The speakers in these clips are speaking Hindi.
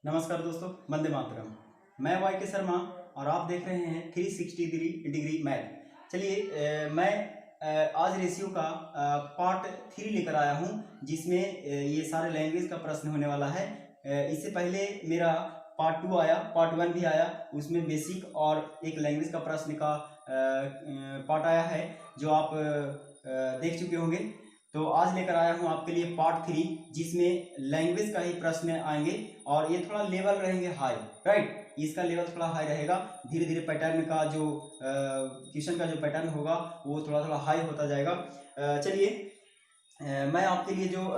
नमस्कार दोस्तों, वंदे मातरम। मैं वाई के शर्मा और आप देख रहे हैं 360 डिग्री मैथ। चलिए मैं आज रेशियो का पार्ट 3 लेकर आया हूं, जिसमें ये सारे लैंग्वेज का प्रश्न होने वाला है। इससे पहले मेरा पार्ट 2 आया, पार्ट 1 भी आया, उसमें बेसिक और एक लैंग्वेज का प्रश्न का पार्ट आया है जो आप देख चुके होंगे। तो आज लेकर आया हूं आपके लिए पार्ट 3, जिसमें लैंग्वेज का ही प्रश्न आएंगे और ये थोड़ा लेवल रहेंगे हाई, राइट। इसका लेवल थोड़ा हाई रहेगा। धीरे धीरे पैटर्न का जो क्वेश्चन का जो पैटर्न होगा वो थोड़ा थोड़ा हाई होता जाएगा। चलिए मैं आपके लिए जो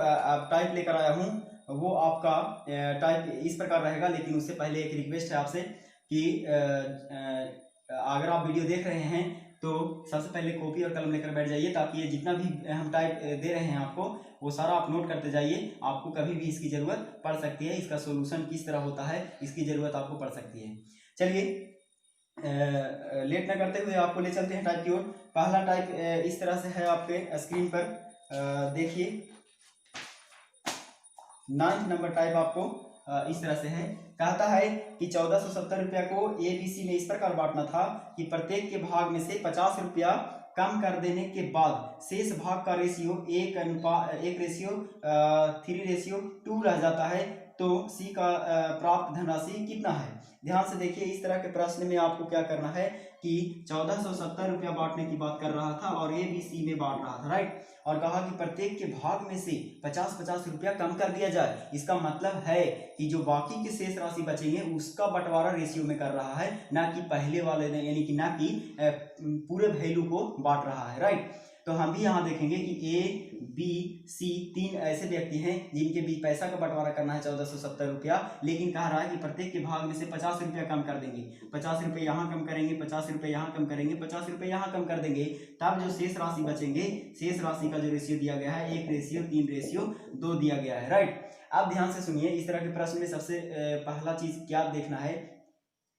टाइप लेकर आया हूँ वो आपका टाइप इस प्रकार रहेगा। लेकिन उससे पहले एक रिक्वेस्ट है आपसे कि अगर आप वीडियो देख रहे हैं तो सबसे पहले कॉपी और कलम लेकर बैठ जाइए, ताकि ये जितना भी हम टाइप दे रहे हैं आपको वो सारा आप नोट करते जाइए। आपको कभी भी इसकी ज़रूरत पड़ सकती है, इसका सॉल्यूशन किस तरह होता है इसकी ज़रूरत आपको पड़ सकती है। चलिए लेट ना करते हुए आपको ले चलते हैं टाइप की ओर। पहला टाइप इस तरह से है आपके स्क्रीन पर, देखिए 9th नंबर टाइप आपको इस तरह से है। कहता है कि 1470 रुपया को ABC में इस प्रकार बांटना था कि प्रत्येक के भाग में से 50 रुपया कम कर देने के बाद शेष भाग का रेशियो 1:3:2 रह जाता है। तो C का प्राप्त धनराशि कितना है। ध्यान से देखिए, इस तरह के प्रश्न में आपको क्या करना है कि 1470 रुपया बांटने की बात कर रहा था और ABC में बांट रहा था, राइट। और कहा कि प्रत्येक के भाग में से 50-50 रुपया कम कर दिया जाए। इसका मतलब है कि जो बाकी के शेष राशि बचेंगे उसका बंटवारा रेशियो में कर रहा है, ना कि पहले वाले ने, यानी कि ना कि पूरे वैल्यू को बांट रहा है, राइट। तो हम भी यहाँ देखेंगे कि ABC 3 ऐसे व्यक्ति हैं जिनके बीच पैसा का बंटवारा करना है 1470 रुपया, लेकिन कह रहा है कि प्रत्येक के भाग में से 50 रुपया कम कर देंगे। 50 रुपये यहाँ कम करेंगे, 50 रुपये यहाँ कम करेंगे, 50 रुपये यहाँ कम कर देंगे, तब जो शेष राशि बचेंगे, शेष राशि का जो रेशियो दिया गया है 1:3:2 दिया गया है, राइट। अब ध्यान से सुनिए, इस तरह के प्रश्न में सबसे पहला चीज क्या देखना है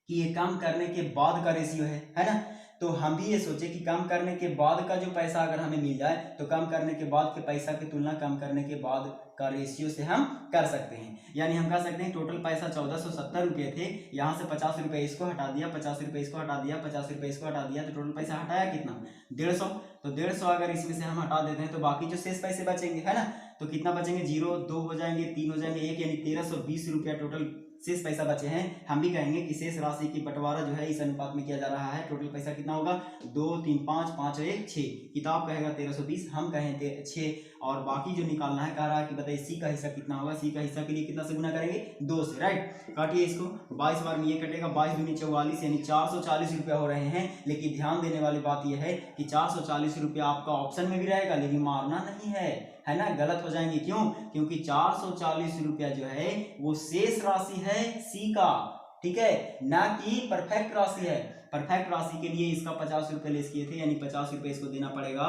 कि ये कम करने के बाद का रेशियो है ना। तो हम भी ये सोचे कि कम करने के बाद का जो पैसा अगर हमें मिल जाए तो कम करने के बाद के पैसा की तुलना कम करने के बाद का रेशियो से हम कर सकते हैं। यानी हम कह सकते हैं टोटल पैसा 1470 रुपये थे, यहाँ से 50 रुपये इसको हटा दिया, 50 रुपये इसको हटा दिया, 50 रुपये इसको हटा दिया, तो टोटल पैसा हटाया कितना, 150। तो 150 अगर इसमें से हम हटा देते हैं तो बाकी जो शेष पैसे बचेंगे, है ना, तो कितना बचेंगे, 0, 2 हो जाएंगे, 3 हो जाएंगे, 1, यानी 1320 रुपया टोटल शेष पैसा बचे हैं। हम भी कहेंगे कि शेष राशि की बंटवारा जो है इस अनुपात में किया जा रहा है। टोटल पैसा कितना होगा, 2, 3, 5, 5 और 1 6। किताब कहेगा 1320, हम कहें 6, और बाकी जो निकालना है कह रहा है कि बताइए सी का हिस्सा कितना होगा। सी का हिस्सा के लिए कितना से गुना करेंगे, 2 से, राइट। काटिए इसको, 22 बार में ये कटेगा, 22 दूनी 44, यानी 440 रुपया हो रहे हैं। लेकिन ध्यान देने वाली बात यह है कि 440 रुपया आपका ऑप्शन में भी रहेगा, लेकिन मारना नहीं है ना, गलत हो जाएंगे। क्यों, क्योंकि 440 रुपया जो है वो शेष राशि है सी का, ठीक है, ना कि परफेक्ट राशि है। परफेक्ट राशि के लिए इसका 50 रुपये लेस किए थे, यानी 50 रुपये इसको देना पड़ेगा।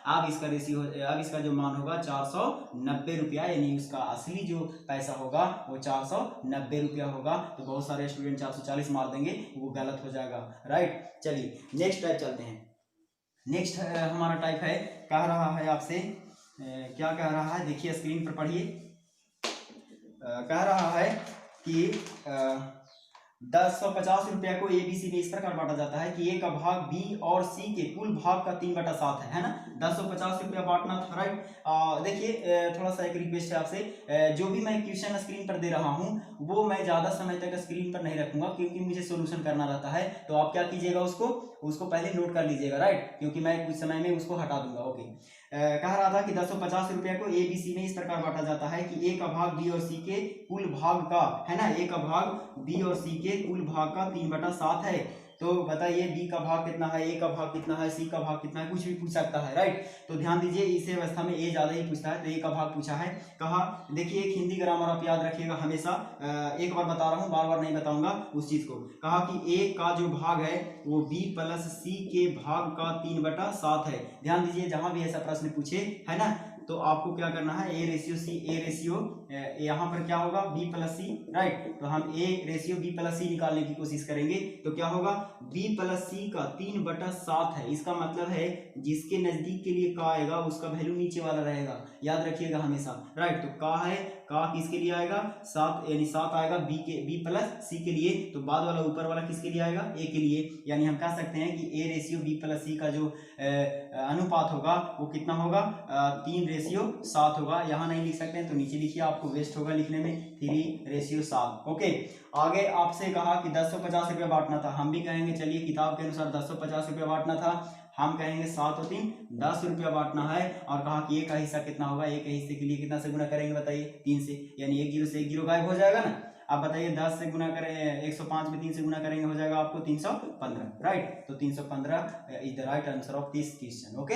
अब इसका रेशियो, अब इसका जो मान होगा 490 रुपया, यानी उसका असली जो पैसा होगा वो 490 रुपया होगा। तो बहुत सारे स्टूडेंट 440 मार देंगे, वो गलत हो जाएगा, राइट। चलिए नेक्स्ट टाइप चलते हैं। नेक्स्ट हमारा टाइप है, कह रहा है आपसे, क्या कह रहा है, देखिए स्क्रीन पर पढ़िए। कह रहा है कि 1050 रुपया को ABC में इस प्रकार बांटा जाता है कि A का भाग B और C के कुल भाग का 3/7 है ना। 1050 रुपया बांटना था, राइट। देखिए थोड़ा सा एक रिक्वेस्ट है आपसे, जो भी मैं क्वेश्चन स्क्रीन पर दे रहा हूँ वो मैं ज़्यादा समय तक स्क्रीन पर नहीं रखूंगा, क्योंकि मुझे सोल्यूशन करना रहता है। तो आप क्या कीजिएगा, उसको पहले नोट कर लीजिएगा, राइट, क्योंकि मैं कुछ समय में उसको हटा दूंगा। ओके, कह रहा था कि 1050 रुपया को ABC में इस प्रकार बांटा जाता है कि A का भाग B और C के कुल भाग का, है ना, A का भाग B और C के कुल भाग का 3/7 है। तो बताइए B का भाग कितना है, A का भाग कितना है, C का भाग कितना है, कुछ भी पूछ सकता है, राइट। तो ध्यान दीजिए, इस अवस्था में A ज्यादा ही पूछता है, तो A का भाग पूछा है। कहा, देखिए एक हिंदी ग्रामर आप याद रखिएगा हमेशा, एक बार बता रहा हूँ, बार बार नहीं बताऊंगा उस चीज को। कहा कि A का जो भाग है वो B + C के भाग का 3/7 है। ध्यान दीजिए, जहां भी ऐसा प्रश्न पूछे, है ना, तो आपको क्या करना है, A रेशियो यहाँ पर क्या होगा, B + C, राइट। तो हम A रेशियो B + C निकालने की कोशिश करेंगे, तो क्या होगा, B + C का 3/7 है। इसका मतलब है जिसके नजदीक के लिए का आएगा उसका वैल्यू नीचे वाला रहेगा, याद रखिएगा हमेशा, राइट। तो का है का किसके लिए आएगा 7, यानी 7 आएगा बी प्लस सी के लिए। तो बाद वाला ऊपर वाला किसके लिए आएगा ए के लिए, यानी हम कह सकते हैं कि ए रेशियो बी प्लस सी का जो अनुपात होगा वो कितना होगा 3:7 होगा। यहाँ नहीं लिख सकते हैं तो नीचे लिखिए, आपको वेस्ट होगा लिखने में 3:7। ओके, आगे आपसे कहा कि 1050 रुपया बांटना था, हम भी कहेंगे चलिए किताब के अनुसार 1050 रुपया बांटना था, हम कहेंगे 7 और 3 10 रुपया बांटना है। और कहा कि ए का हिस्सा कितना होगा, ए के हिस्से के लिए कितना से गुना करेंगे बताइए 3 से, यानी 1 जीरो से 1 जीरो गायब हो जाएगा ना। अब बताइए 10 से गुना करें 105 में 3 से गुना करेंगे हो जाएगा आपको 315, राइट। तो 315 is the right answer of this question. Okay,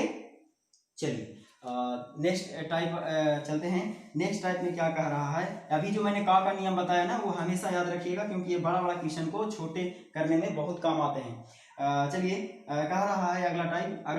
चलिए नेक्स्ट टाइप चलते हैं। नेक्स्ट टाइप में क्या कह रहा है, अभी जो मैंने का नियम बताया ना वो हमेशा याद रखिएगा, क्योंकि ये बड़ा बड़ा क्वेश्चन को छोटे करने में बहुत काम आते हैं। चलिए कह रहा है अगला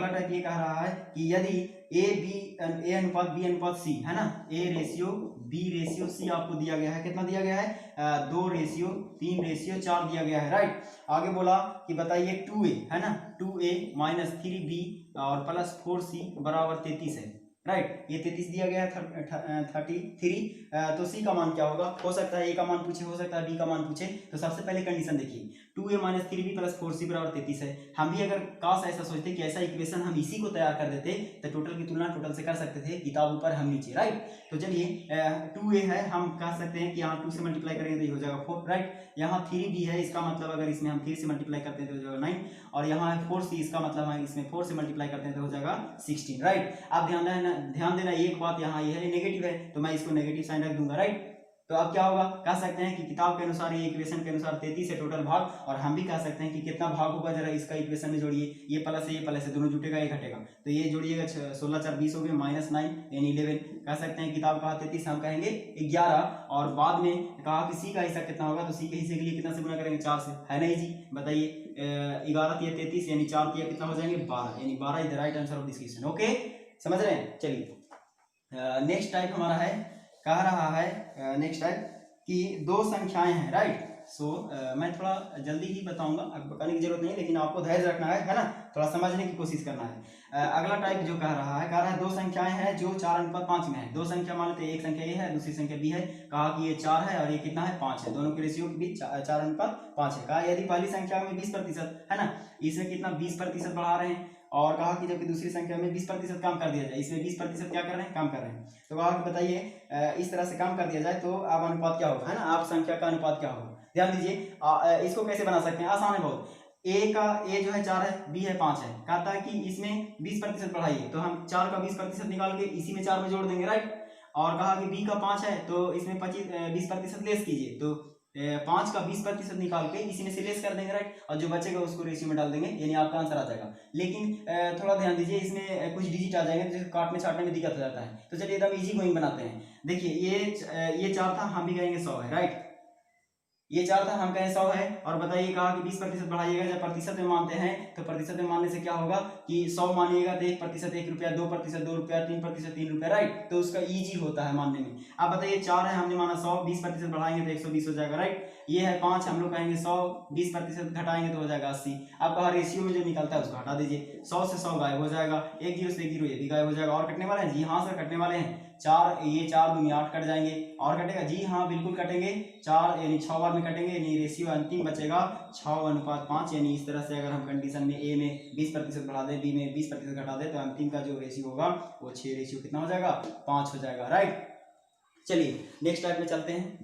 टाइप ये कह रहा है कि यदि ए अनुपात बी अनुपात सी है ना, A ratio B ratio C आपको दिया गया है, कितना दिया गया है 2:3:4 दिया गया है, राइट। आगे बोला कि बताइए 2a है ना, 2a माइनस 3b और प्लस 4c बराबर 33 है, राइट। ये 33 दिया गया है 33। तो सी का मान क्या होगा, हो सकता है ए का मान पूछे, हो सकता है बी का मान पूछे। तो सबसे पहले कंडीशन देखिए 2a minus 3b plus 4c बराबर 33 है। हम भी अगर काश ऐसा सोचते कि ऐसा इक्वेशन हम इसी को तैयार कर देते तो टोटल की तुलना टोटल से कर सकते थे, किताब ऊपर हम नीचे, राइट। तो चलिए 2a है, हम कह सकते हैं कि यहाँ 2 से मल्टीप्लाई करेंगे तो ये हो जाएगा 4, राइट। यहाँ 3b है, इसका मतलब अगर इसमें हम 3 से मल्टीप्लाई करते हैं तो हो जाएगा 9, और यहाँ है 4c, इसका मतलब है इसमें 4 से मल्टीप्लाई करते हैं तो हो जाएगा 16, राइट। अब ध्यान देना एक बात, यहाँ ये है नेगेटिव है तो मैं इसको नेगेटिव साइन रख दूंगा, राइट। तो अब क्या होगा, कह सकते हैं कि किताब के अनुसार ये इक्वेशन के अनुसार 33 है टोटल भाग, और हम भी कह सकते हैं कि कितना भाग होगा जरा इसका इक्वेशन में जोड़िए, ये प्लस है ये प्लस है, दोनों जुटेगा ये घटेगा, तो ये जोड़िएगा 16 4 20 हो गए, -9 यानी 11। कह सकते हैं किताब कहा 33, हम कहेंगे 11। और बाद में कहा कि सी का हिस्सा कितना होगा, तो सी के हिस्से के लिए कितना से गुना करेंगे 4 से, है नहीं जी, बताइए 11 या 33 यानी 4 किया कितना हो जाएंगे 12, यानी 12 is the right answer of this question. Okay, समझ रहे हैं। चलिए नेक्स्ट टाइप हमारा है, कह रहा है नेक्स्ट टाइप कि दो संख्याएं हैं, राइट। सो मैं थोड़ा जल्दी ही बताऊंगा, बताने की जरूरत नहीं, लेकिन आपको धैर्य रखना है ना, थोड़ा समझने की कोशिश करना है। अगला टाइप जो कह रहा है दो संख्याएं हैं जो 4:5 में है। दो संख्या मान लेते हैं, एक संख्या ए है दूसरी संख्या बी है, कहा कि ये 4 है और ये कितना है 5 है, दोनों के रेशियो के बीच 4:5 है। कहा यदि पहली संख्या में 20% है ना, इसमें कितना 20% बढ़ा रहे हैं, और कहा कि जबकि दूसरी संख्या में 20% कम कर दिया जाए, इसमें 20% क्या कर रहे हैं कम कर रहे हैं। तो कहा कि बताइए इस तरह से कम कर दिया जाए तो अब अनुपात क्या होगा, है ना, आप संख्या का अनुपात क्या होगा। ध्यान दीजिए इसको कैसे बना सकते हैं, आसान है बहुत। ए जो है 4 है, बी है 5 है, कहता है कि इसमें 20% बढ़ाइए, तो हम 4 का 20% निकाल के इसी में 4 में जोड़ देंगे, राइट। और कहा कि बी का 5 है तो इसमें 20% लेस कीजिए, तो 5 का 20% निकाल के इसी में से लेस कर देंगे, राइट। और जो बचेगा उसको रेशियो में डाल देंगे, यानी आपका आंसर आ जाएगा। लेकिन थोड़ा ध्यान दीजिए, इसमें कुछ डिजिट आ जाएंगे तो काटने छाटने में दिक्कत हो जाता है। तो चलिए एकदम इजी गोइंग बनाते हैं। देखिए ये 4 था, हम भी कहेंगे 100 है, राइट। ये 4 था, हम कहें 100 है, और बताइए कहा कि 20% बढ़ाइएगा, जब प्रतिशत में मानते हैं तो प्रतिशत में मानने से क्या होगा कि 100 मानिएगा तो 1% 1 रुपया, 2% 2 रुपया, 3% 3 रुपया, राइट। तो उसका इजी होता है मानने में। अब बताइए 4 है, हमने माना 100, 20% बढ़ाएंगे तो 120 हो जाएगा, राइट। ये है 5, हम लोग कहेंगे 100, 20% घटाएंगे तो हो जाएगा 80। अब कहा रेशियो में जो निकलता है उसको हटा दीजिए, 100 से 100 गायब हो जाएगा, 1 जीरो से 1 जीरो ये भी गायब हो जाएगा। और कटने वाले हैं जी, हाँ सर कटने वाले हैं, 4 ये 4 दूनी 8 कट जाएंगे, और कटेगा जी हाँ बिल्कुल कटेंगे, 4 यानी 6 बार में कटेंगे, यानी रेशियो अंतिम बचेगा 6:5। यानी इस तरह से अगर हम कंडीशन में ए में 20% बढ़ा दें, बी में 20% घटा दें, तो अंतिम का जो रेशियो होगा वो 6 रेशियो कितना हो जाएगा 5 हो जाएगा, राइट। चलिए नेक्स्ट टाइप में चलते हैं।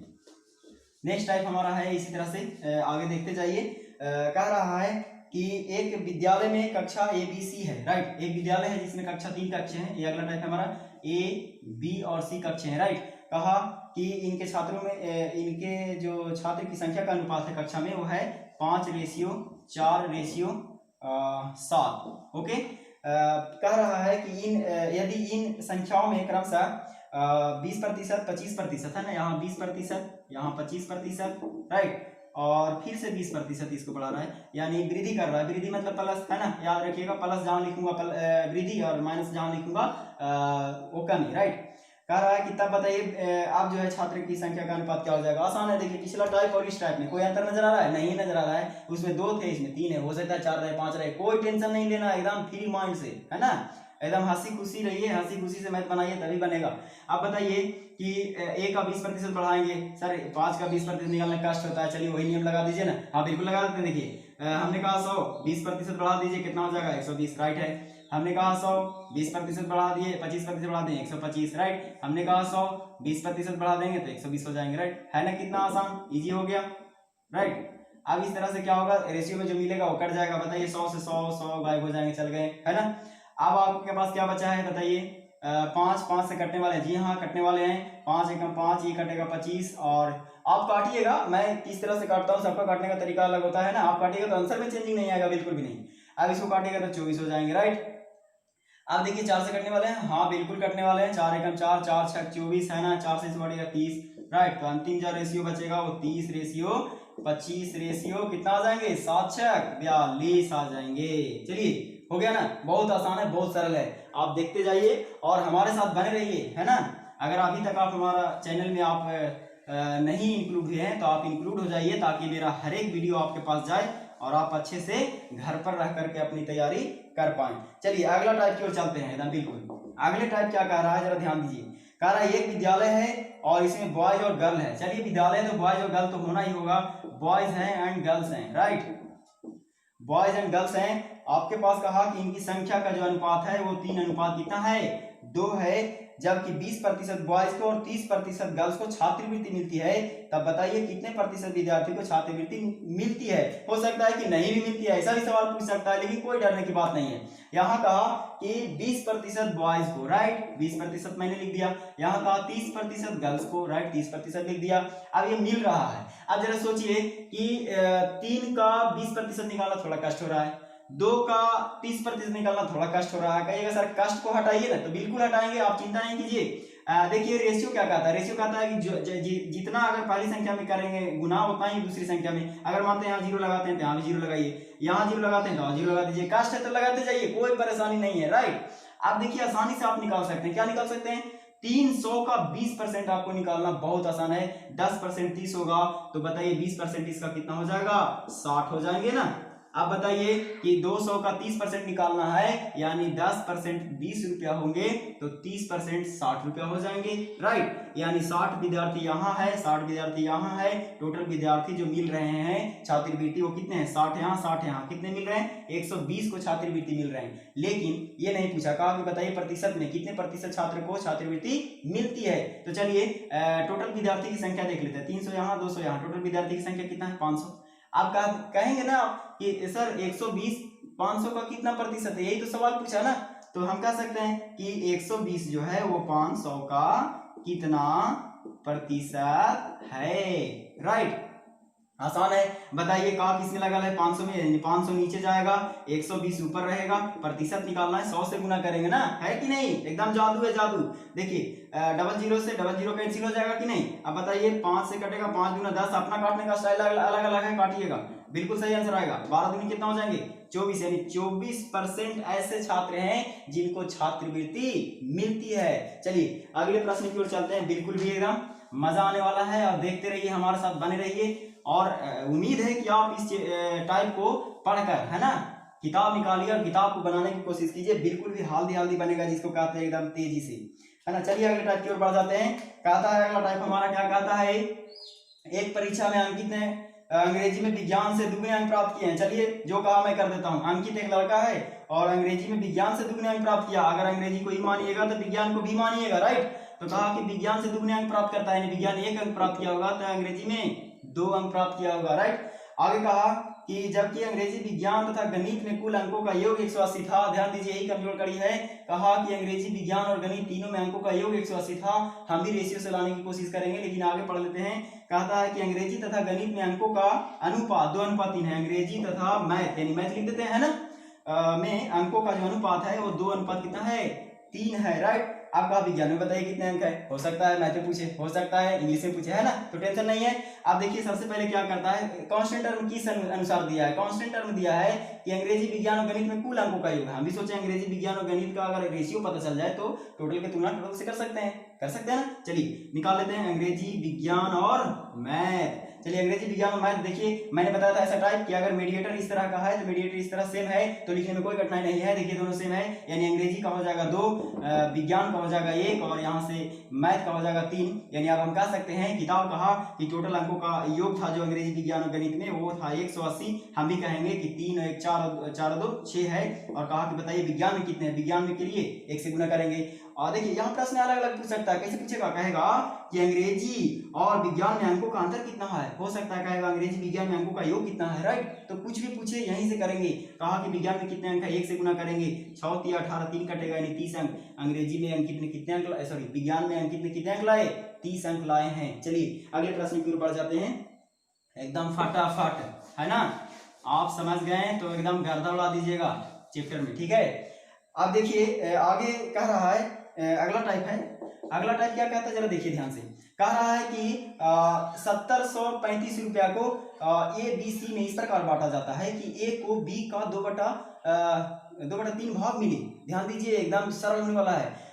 नेक्स्ट टाइप हमारा है इसी तरह से आगे देखते जाइए। कह रहा है कि एक विद्यालय में कक्षा ABC है, राइट। एक विद्यालय है जिसमें कक्षा 3 कक्षे हैं, ये अगला टाइप है हमारा, A, B और C कक्षे हैं, राइट। कहा कि इनके छात्रों में इनके जो छात्र की संख्या का अनुपात है कक्षा में वो है 5:4:7। ओके, कह रहा है कि यदि इन संख्याओं में क्रमशः 20%, 25% है ना, यहाँ 20%, यहाँ 25%, राइट, और फिर से 20% इसको बढ़ा रहा है, यानी वृद्धि कर रहा है। वृद्धि मतलब प्लस, है ना, याद रखिएगा, प्लस जहां लिखूंगा वृद्धि और माइनस जहां लिखूंगा वो कमी, राइट। कह रहा है कि तब बताइए आप जो है छात्र की संख्या का अनुपात क्या हो जाएगा। आसान है, देखिए पिछला टाइप और इस टाइप में कोई अंतर नजर आ रहा है, नहीं नजर आ रहा है। उसमें 2 थे, इसमें 3 है, हो सकता है 4 रहे 5 रहे, कोई टेंशन नहीं लेना, एकदम फ्री माइंड से, है ना। एकदम हंसी खुशी रहिए, हंसी खुशी से मैथ बनाइए तभी बनेगा। अब बताइए कि a का 20% बढ़ाएंगे, सर 5 का 20% निकालना कष्ट होता है, चलिए वही नियम लगा दीजिए ना। हाँ बिल्कुल लगा देते हैं। देखिए हमने कहा 100, 20% बढ़ा दीजिए कितना हो जाएगा 120, राइट है। हमने कहा 100, 20% बढ़ा दिए 25% बढ़ा दें 125, राइट। हमने कहा 100, 20% बढ़ा देंगे तो 120 हो जाएंगे, राइट है ना। कितना आसान, इजी हो गया, राइट। अब इस तरह से क्या होगा, रेशियो में जो मिलेगा वो कट जाएगा। बताइए 100 से 100 गायब हो जाएंगे, चल गए, है ना। अब आपके पास क्या बचा है बताइए, 5 से कटने वाले हैं, जी हाँ कटने वाले हैं। 5 एकम 5, ये कटेगा 25, और आप काटिएगा, मैं किस तरह से काटता हूँ, सबका काटने का तरीका अलग होता है ना। आप काटिएगा तो आंसर में चेंजिंग नहीं आएगा, बिल्कुल भी नहीं। अब इसको काटिएगा तो 24 हो जाएंगे, राइट। अब देखिए 4 से कटने वाले हैं, हाँ बिल्कुल कटने वाले हैं। 4 एकम 4, 4 छक 24, है ना। 4 से बढ़ेगा 30, राइट। तो अंतिम जो रेशियो बचेगा वो 30 रेशियो 25 रेशियो कितना आ जाएंगे, 7 छक 42 आ जाएंगे। चलिए हो गया ना, बहुत आसान है, बहुत सरल है। आप देखते जाइए और हमारे साथ बने रहिए, है ना। अगर अभी तक आप हमारा चैनल में आप नहीं इंक्लूड हुए हैं तो आप इंक्लूड हो जाइए, ताकि मेरा हर एक वीडियो आपके पास जाए और आप अच्छे से घर पर रह करके अपनी तैयारी कर पाए। चलिए अगला टाइप की ओर चलते हैं एकदम बिल्कुल। अगले टाइप क्या कह रहा है, जरा ध्यान दीजिए। कह रहा है एक विद्यालय है और इसमें बॉयज और गर्ल है। चलिए विद्यालय है तो बॉयज और गर्ल तो होना ही होगा, बॉयज हैं एंड गर्ल्स हैं, राइट। बॉयज एंड गर्ल्स हैं। आपके पास कहा कि इनकी संख्या का जो अनुपात है वो 3 अनुपात कितना है, 2 है। जबकि 20% बॉयज को और 30% गर्ल्स को छात्रवृत्ति मिलती है, तब बताइए कितने प्रतिशत विद्यार्थी को छात्रवृत्ति मिलती है। हो सकता है कि नहीं भी मिलती है, ऐसा भी सवाल पूछ सकता है, लेकिन कोई डरने की बात नहीं है। यहाँ कहा कि 20% बॉयज को, राइट 20% मैंने लिख दिया। यहाँ कहा 30% गर्ल्स को, राइट 30% लिख दिया। अब ये मिल रहा है। अब जरा सोचिए कि 3 का 20% निकालना थोड़ा कष्ट हो रहा है, 2 का 30% निकालना थोड़ा कष्ट हो रहा है। कहिएगा सर कष्ट को हटाइए ना, तो बिल्कुल हटाएंगे, आप चिंता नहीं कीजिए। देखिए रेशियो क्या कहता है, रेशियो कहता है कि जितना अगर पहली संख्या में करेंगे गुना उतना ही दूसरी संख्या में। अगर मानते हैं यहाँ 0 लगाते हैं तो यहाँ भी 0 लगाइए, यहाँ 0 लगाते हैं तो यहाँ 0 लगा दीजिए। कष्ट है तो लगाते जाइए, कोई परेशानी नहीं है, राइट। आप देखिए आसानी से आप निकाल सकते हैं। क्या निकाल सकते हैं, 300 का 20% आपको निकालना बहुत आसान है। 10% 30 होगा, तो बताइए 20% इसका कितना हो जाएगा, 60 हो जाएंगे ना। अब बताइए कि 200 का 30% निकालना है, यानी 10% 20 रुपया होंगे, तो 30% 60 रुपया हो जाएंगे, राइट। यानी 60 विद्यार्थी यहाँ है, 60 विद्यार्थी यहाँ है। टोटल विद्यार्थी जो मिल रहे हैं छात्रवृत्ति वो कितने हैं, 60 यहाँ 60 यहाँ, कितने मिल रहे हैं, 120 को छात्रवृत्ति मिल रहे हैं। लेकिन ये नहीं पूछा, कहा कि बताइए प्रतिशत में कितने प्रतिशत छात्र को छात्रवृत्ति मिलती है। तो चलिए टोटल विद्यार्थी की संख्या देख लेते हैं। 300 यहाँ 200 यहाँ, टोटल विद्यार्थी की संख्या कितना है, 500। आप कहेंगे ना कि सर 120 500 का कितना प्रतिशत है, यही तो सवाल पूछा ना। तो हम कह सकते हैं कि 120 जो है वो 500 का कितना प्रतिशत है, राइट। आसान है। बताइए का किसमें लगा है, 500 में, 500 नीचे जाएगा, 120 ऊपर रहेगा। प्रतिशत निकालना है, 100 से गुना करेंगे ना, है कि नहीं। एकदम जादू है, जादू। देखिए डबल जीरो से डबल जीरो कैंसिल हो जाएगा कि नहीं। अब बताइए 5 से कटेगा, 5 दूना 10। अपना काटने का स्टाइल अलग अलग है, काटिएगा, बिल्कुल सही आंसर आएगा। 12 दूनी कितना हो जाएंगे, 24। यानी 24% ऐसे छात्र हैं जिनको छात्रवृत्ति मिलती है। चलिए अगले प्रश्न की ओर चलते हैं। बिल्कुल भी एकदम मजा आने वाला है, और देखते रहिए, हमारे साथ बने रहिए। और उम्मीद है कि आप इस टाइप को पढ़कर, है ना, किताब निकालिए और किताब को बनाने की कोशिश कीजिए। बिल्कुल भी हाल्दी बनेगा, जिसको कहते हैं एकदम तेजी से, है ना। चलिए अगले टाइप की ओर बढ़ जाते हैं। कहता है अगला टाइप हमारा क्या कहता है, एक परीक्षा में अंकित ने अंग्रेजी में विज्ञान से दुगने अंक प्राप्त किए हैं। चलिए जो कहा मैं कर देता हूँ। अंकित एक लड़का है और अंग्रेजी में विज्ञान से दुगने अंक प्राप्त किया। अगर अंग्रेजी को ही मानिएगा तो विज्ञान को भी मानिएगा, राइट। तो कहा कि विज्ञान से दुगने अंक प्राप्त करता है, विज्ञान 1 अंक प्राप्त किया होगा, तो अंग्रेजी में 2 अंक प्राप्त किया होगा, राइट। आगे कहा कि जबकि अंग्रेजी विज्ञान तथा गणित में कुल अंकों का योग 180 था। ध्यान दीजिए, यही कमजोर कड़ी है। कहा कि अंग्रेजी विज्ञान और गणित तीनों में अंकों का योग 180 था। हम भी रेशियो से लाने की कोशिश करेंगे, लेकिन आगे पढ़ लेते हैं। कहता है कि अंग्रेजी तथा गणित में अंकों का अनुपात 2:3 है। अंग्रेजी तथा मैथ, यानी मैथ लिख देते हैं ना, में अंकों का जो अनुपात है वो 2 कितना है, 3 है, राइट। आपका विज्ञान में बताइए कितने अंक है। हो सकता है मैथ में पूछे, हो सकता है इंग्लिश में पूछे, है ना, तो टेंशन नहीं है। आप देखिए सबसे पहले क्या करता है, कांस्टेंट टर्म किस अनुसार दिया है। कांस्टेंट टर्म दिया है कि अंग्रेजी विज्ञान और गणित में कुल अंकों का योग है। हम भी सोचे अंग्रेजी विज्ञान और गणित का अगर रेशियो पता चल जाए तो टोटल की तुलना टोटल से कर सकते हैं, कर सकते हैं ना। चलिए निकाल लेते हैं अंग्रेजी, विज्ञान और मैथ। चलिए अंग्रेजी, विज्ञान और मैथ देखिए, मैंने बताया था ऐसा टाइप कि अगर मीडिएटर इस तरह का है तो मीडिएटर इस तरह सेम है तो लिखने में कोई कठिनाई नहीं है। देखिए दोनों सेम है, यानी अंग्रेजी का हो जाएगा 2, विज्ञान का हो जाएगा 1 और यहाँ से मैथ का हो जाएगा 3। यानी अब हम कह सकते हैं किताब कहा कि टोटल अंकों का योग था जो अंग्रेजी, विज्ञान और गणित में वो था 180। हम भी कहेंगे कि 3 और 1 4 और 2 6 है। और कहा कि बताइए विज्ञान में कितने हैं, विज्ञान में के लिए 1 से गुना करेंगे। और देखिए यहाँ प्रश्न अलग अलग पूछ सकता है, कैसे पूछेगा, कहेगा कि अंग्रेजी और विज्ञान में अंकों का अंतर कितना है, हो सकता है कहेगा अंग्रेजी विज्ञान में अंकों का योग कितना है, राइट। तो कुछ भी पूछे यहीं से करेंगे। कहा कि विज्ञान में कितने अंक है, 1 से गुना करेंगे, 6 3 18 3 कटेगा यानी 30 अंक। अंग्रेजी में अंक कितने अंक, सॉरी विज्ञान में अंक कितने अंक लाए, 30 अंक लाए हैं। चलिए अगले प्रश्न की ओर बढ़ जाते हैं, एकदम फटाफट, है ना। आप समझ गए तो एकदम गर्दा उड़ा दीजिएगा चैप्टर में, ठीक है। अब देखिए आगे कह रहा है, अगला टाइप है, अगला टाइप क्या कहता है जरा देखिए ध्यान से। कह रहा है कि 1735 रुपया को ए बी सी में इस प्रकार बांटा जाता है कि ए को बी का 2/3 भाग मिले। ध्यान दीजिए एकदम सरल होने वाला है।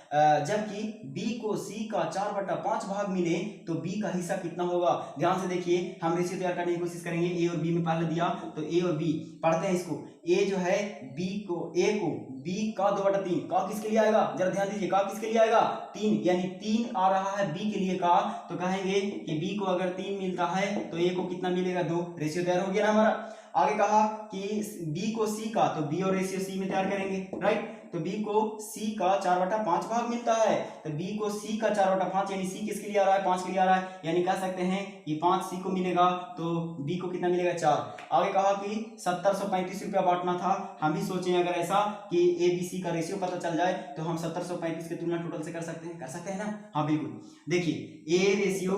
जबकि बी को सी का 4/5 भाग मिले तो बी का हिस्सा कितना होगा। ध्यान से देखिए, हम रेशियो तैयार करने की कोशिश करेंगे। ए और बी में पहले दिया तो ए और बी पढ़ते हैं इसको। ए जो है बी को, ए को बी का 2/3 का किसके लिए आएगा, जरा ध्यान दीजिए, का किसके लिए आएगा 3, यानी 3 आ रहा है बी के लिए का। तो कहेंगे कि बी को अगर 3 मिलता है तो ए को कितना मिलेगा 2। रेशियो तैयार हो गया ना हमारा। आगे कहा कि बी को सी का, तो बी और रेशियो सी में तैयार करेंगे, राइट। तो बी को सी का 4/5 भाग मिलता है, तो बी को सी का 4/5 यानी सी किसके लिए आ रहा है, 5 के लिए आ रहा है, यानी कह सकते हैं कि 5 सी को मिलेगा तो बी को कितना मिलेगा 4। आगे कहा कि 1735 रुपया बांटना था। हम भी सोचे अगर ऐसा कि ए बी सी का रेशियो पता चल जाए तो हम 1735 की तुलना टोटल से कर सकते हैं ना। हाँ बिल्कुल, देखिए A ratio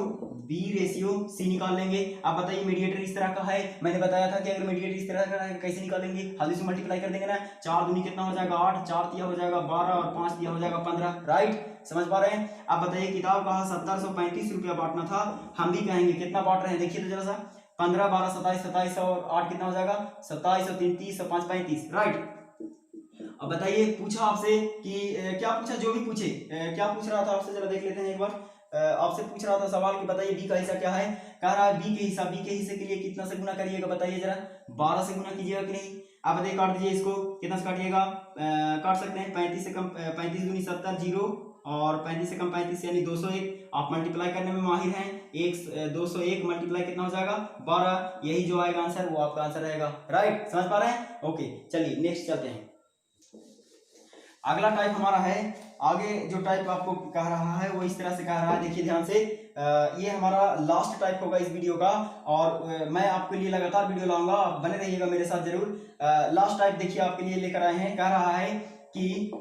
B ratio C निकाल लेंगे। आप बताइए मीडिएटर इस तरह का है, मैंने बताया था कि अगर मीडिएटर इस तरह का है कैसे निकालेंगे, हल्दी से मल्टीप्लाई कर देंगे ना। 4 दूनी कितना हो जाएगा 8, 4 तिया हो जाएगा 12 और 5 तिया हो जाएगा 15, राइट। समझ पा रहे हैं। आप बताइए किताब कहा 1735 रुपया बांटना था, हम भी कहेंगे कितना बांट रहे हैं, देखिए तो जरा सा 15 12 27 27 और 8 कितना हो जाएगा 27 और 3 30 और 5 35, राइट। अब बताइए पूछा आपसे कि क्या पूछा, जो भी पूछे क्या पूछ रहा था आपसे, जरा देख लेते हैं एक बार। आपसे पूछ रहा था सवाल कि बताइए बी का हिस्सा क्या है। कह रहा है बी के हिस्से के लिए कितना से गुना करिएगा, बताइए जरा। 12 से गुना कीजिएगा कि नहीं। आप बताइए काट दीजिए इसको, कितना से काटिएगा, काट सकते हैं 35 से कम 35 दूनी 70 0 और 35 से कम 35 यानी 201। आप मल्टीप्लाई करने में माहिर हैं, 201 मल्टीप्लाई कितना हो जाएगा 12। यही जो आएगा आंसर वो आपका आंसर रहेगा, राइट। समझ पा रहे हैं। ओके चलिए नेक्स्ट चलते हैं। अगला टाइप हमारा है, आगे जो टाइप आपको कह रहा है वो इस तरह से कह रहा है, देखिए ध्यान से। ये हमारा लास्ट टाइप होगा इस वीडियो का और मैं आपके लिए लगातार वीडियो लाऊंगा, आप बने रहिएगा मेरे साथ जरूर। लास्ट टाइप देखिए आपके लिए लेकर आए हैं। कह रहा है कि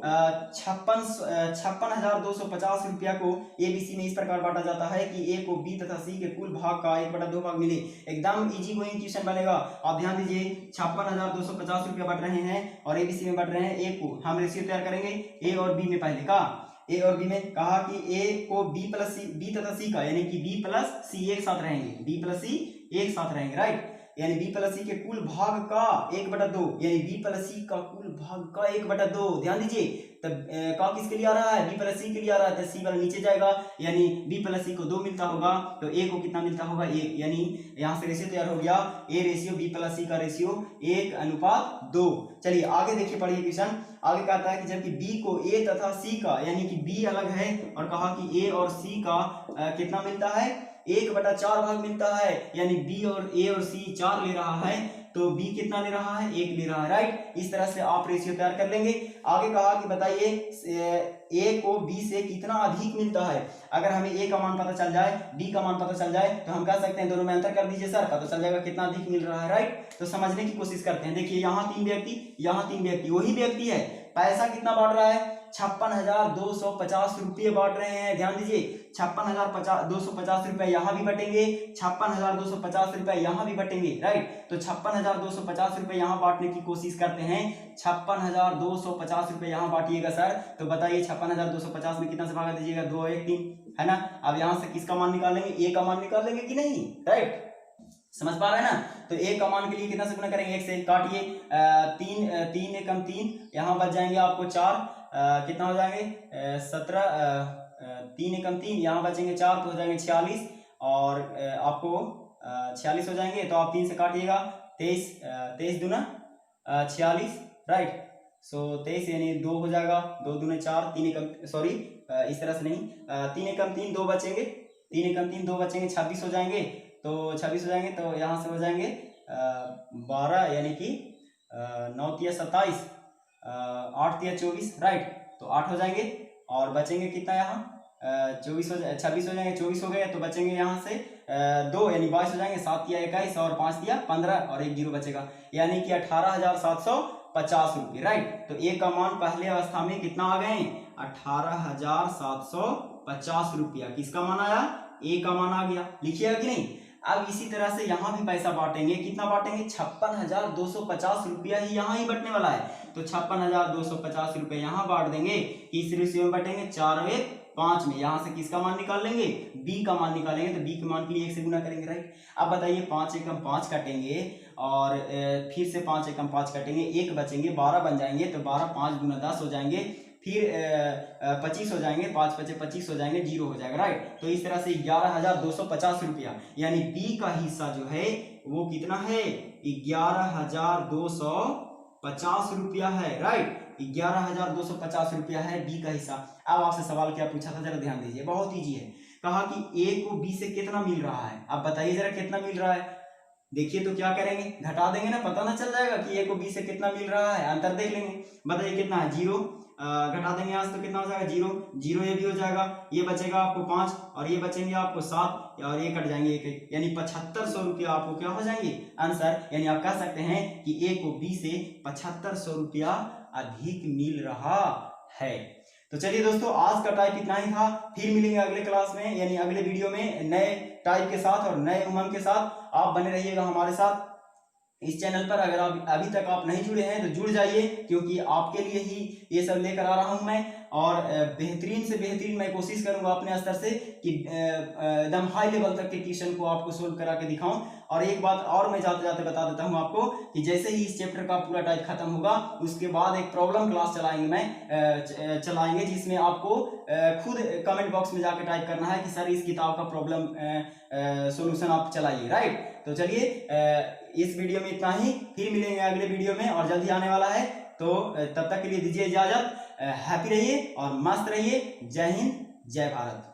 56,250 रुपया को एबीसी में इस प्रकार बांटा जाता है कि ए को बी तथा सी के कुल भाग का 1/2 भाग मिले। एकदम इजी गोइंग क्वेश्चन बनेगा। आप ध्यान दीजिए, 56,250 रुपया बांट रहे हैं और एबीसी में बांट रहे हैं। ए को हम रेशियो तैयार करेंगे ए और बी में, पहले का ए और बी में कहा कि ए को बी प्लस सी, बी तथा सी का, यानी कि बी प्लस सी एक साथ रहेंगे, बी प्लस सी एक साथ रहेंगे, राइट। यानी बी प्लस सी के कुल भाग का 1/2, यानी बी प्लस सी का कुल भाग का 1/2। ध्यान दीजिए, तब का किसके लिए आ रहा है, बी प्लस सी के लिए आ रहा है, तो सी वाला नीचे जाएगा, यानी बी प्लस सी को 2 मिलता होगा तो ए को कितना मिलता होगा 1, यानी यहाँ से रेशियो तैयार हो गया ए रेशियो बी प्लस सी का रेशियो 1:2। चलिए आगे देखिए, पढ़िए क्वेश्चन। आगे कहता है कि जबकि बी को ए तथा सी का, यानी कि बी अलग है और कहा कि ए और सी का कितना मिलता है 1/4 भाग मिलता है, यानी बी और ए और सी 4 ले रहा है तो बी कितना ले रहा है 1 ले रहा है, राइट। इस तरह से आप रेशियो तैयार कर लेंगे। आगे कहा कि बताइए ए को बी से कितना अधिक मिलता है। अगर हमें ए का मान पता चल जाए, बी का मान पता चल जाए तो हम कह सकते हैं दोनों में अंतर कर दीजिए सर, पता चल जाएगा कितना अधिक मिल रहा है, राइट। तो समझने की कोशिश करते हैं। देखिए यहाँ 3 व्यक्ति, यहाँ 3 व्यक्ति, वही व्यक्ति है, पैसा कितना बांट रहा है 56,250 रुपये बांट रहे हैं। ध्यान दीजिए, 56,250 रुपये यहाँ भी बटेंगे, 56,250 रुपये यहाँ भी बटेंगे, राइट। तो 56,250 रुपये यहाँ बांटने की कोशिश करते हैं। 56,250 रुपये यहाँ बांटिएगा सर, तो बताइए 56,250 में कितना से भागा दीजिएगा 2 1 3, है ना। अब यहाँ से किसका मान निकालेंगे, ए का मान निकाल लेंगे कि नहीं, राइट। समझ पा रहे हैं ना। तो ए का मान के लिए कितना से गुना करेंगे 1 से, काटिए 3 एकम 3, यहाँ बच जाएंगे आपको 4, कितना हो जाएंगे 17 3 एकम 3, यहाँ बचेंगे 4 तो हो जाएंगे 46, और आपको 46 हो जाएंगे तो आप 3 से काटिएगा, 23 दूना 46, राइट। सो 23 यानी 2 हो जाएगा, 2 दूने 4, 3 एकम सॉरी इस तरह से नहीं, 3 एकम 3 2 बचेंगे, 3 एकम 3 2 बचेंगे, 26 हो जाएंगे, तो 26 हो जाएंगे तो यहाँ से हो जाएंगे 12, यानी कि 9 तिया 27, 8 तिया 24, राइट। तो 8 हो जाएंगे और बचेंगे कितना यहाँ 26 हो जाएंगे, 24 हो गए तो बचेंगे यहाँ से 2 यानी 22 हो जाएंगे, 7 तिया 21 और 5 तिया 15 और 1 जीरो बचेगा, यानी कि 18,750 रुपये, राइट। तो ए का मान पहले अवस्था में कितना आ गए 18,750 रुपया, किसका मान आया ए का मान आ गया, लिखिएगा कि नहीं। अब इसी तरह से यहाँ भी पैसा बांटेंगे, कितना बांटेंगे 56,250 रुपया ही यहाँ ही बटने वाला है, तो 56,250 रुपये यहाँ बांट देंगे, किस रेशियो में बांटेंगे 4:5 में, यहाँ से किसका मान निकाल लेंगे बी का मान निकालेंगे, तो बी के मान के लिए 1 से गुना करेंगे, राइट। अब बताइए 5 एकम 5 काटेंगे और फिर से 5 एकम 5 काटेंगे, 1 बचेंगे, 12 बन जाएंगे, तो 12 5 गुना 10 हो जाएंगे, फिर 25 हो जाएंगे, 5 बचे 25 हो जाएंगे, 0 हो जाएगा, राइट। तो इस तरह से 11,250 रुपया, यानी बी का हिस्सा जो है वो कितना है 11,250 रुपया है, राइट। 11,250 रुपया है बी का हिस्सा। अब आपसे सवाल क्या पूछा था, जरा ध्यान दीजिए, बहुत ईजी है। कहा कि ए को बी से कितना मिल रहा है, अब बताइए जरा कितना मिल रहा है। देखिए तो क्या करेंगे, घटा देंगे ना, पता ना चल जाएगा कि ए को बी से कितना मिल रहा है, अंतर देख लेंगे। बताइए कितना है 0, घटा देंगे यहाँ से तो कितना हो जाएगा 0 0, ये भी हो जाएगा, ये बचेगा आपको 5 और ये बचेंगे आपको 7 और ये कट जाएंगे 1, यानी 7500 रुपया आपको क्या हो जाएंगे आंसर। यानी आप कह सकते हैं कि ए को बी से 7500 रुपया अधिक मिल रहा है। तो चलिए दोस्तों, आज का टाइप इतना ही था, फिर मिलेंगे अगले क्लास में, यानी अगले वीडियो में नए टाइप के साथ और नए उमंग के साथ। आप बने रहिएगा हमारे साथ इस चैनल पर। अगर आप अभी तक आप नहीं जुड़े हैं तो जुड़ जाइए, क्योंकि आपके लिए ही ये सब लेकर आ रहा हूं मैं, और बेहतरीन से बेहतरीन मैं कोशिश करूंगा अपने स्तर से कि एकदम हाई लेवल तक के क्वेश्चन को आपको सोल्व करा के दिखाऊं। और एक बात और मैं जाते जाते बता देता हूं आपको कि जैसे ही इस चैप्टर का पूरा टाइप खत्म होगा उसके बाद एक प्रॉब्लम क्लास चलाएंगे जिसमें आपको खुद कमेंट बॉक्स में जाकर टाइप करना है कि सर इस किताब का प्रॉब्लम सॉल्यूशन आप चलाइए, राइट। तो चलिए इस वीडियो में इतना ही, फिर मिलेंगे अगले वीडियो में और जल्दी आने वाला है, तो तब तक के लिए दीजिए इजाजत। हैप्पी रहिए और मस्त रहिए। जय हिंद, जय भारत।